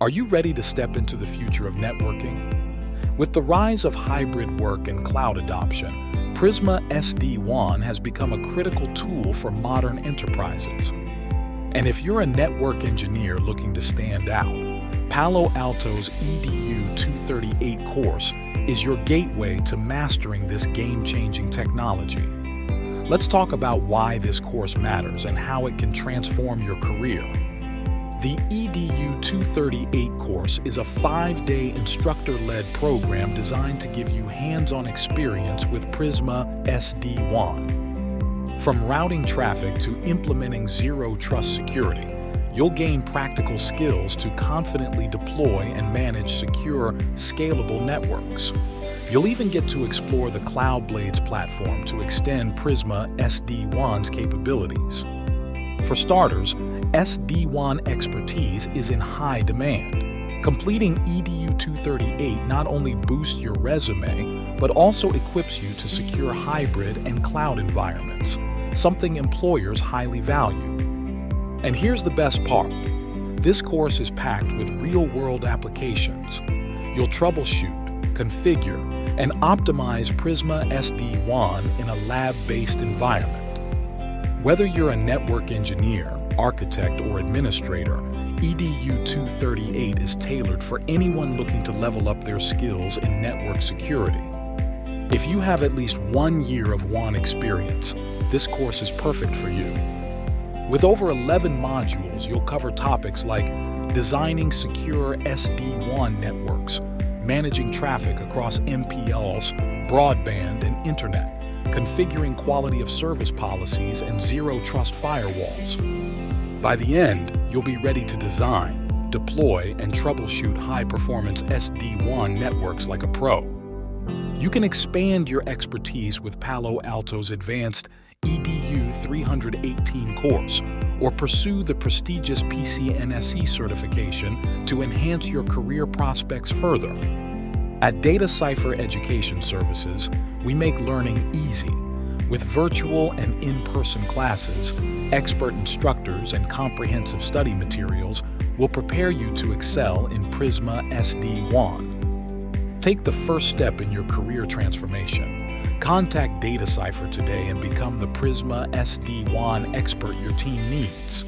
Are you ready to step into the future of networking? With the rise of hybrid work and cloud adoption, Prisma SD-WAN has become a critical tool for modern enterprises. And if you're a network engineer looking to stand out, Palo Alto's EDU 238 course is your gateway to mastering this game-changing technology. Let's talk about why this course matters and how it can transform your career. The EDU 238 course is a 5-day instructor-led program designed to give you hands-on experience with Prisma SD-WAN. From routing traffic to implementing zero-trust security, you'll gain practical skills to confidently deploy and manage secure, scalable networks. You'll even get to explore the CloudBlades platform to extend Prisma SD-WAN's capabilities. For starters, SD-WAN expertise is in high demand. Completing EDU 238 not only boosts your resume, but also equips you to secure hybrid and cloud environments, something employers highly value. And here's the best part. This course is packed with real-world applications. You'll troubleshoot, configure, and optimize Prisma SD-WAN in a lab-based environment. Whether you're a network engineer, architect, or administrator, EDU 238 is tailored for anyone looking to level up their skills in network security. If you have at least 1 year of WAN experience, this course is perfect for you. With over 11 modules, you'll cover topics like designing secure SD-WAN networks, managing traffic across MPLS, broadband, and internet, configuring quality of service policies and zero-trust firewalls. By the end, you'll be ready to design, deploy, and troubleshoot high-performance SD-WAN networks like a pro. You can expand your expertise with Palo Alto's advanced EDU 318 course, or pursue the prestigious PCNSE certification to enhance your career prospects further. At Datacipher Education Services, we make learning easy. With virtual and in-person classes, expert instructors, and comprehensive study materials, will prepare you to excel in Prisma SD-WAN. Take the first step in your career transformation. Contact Datacipher today and become the Prisma SD-WAN expert your team needs.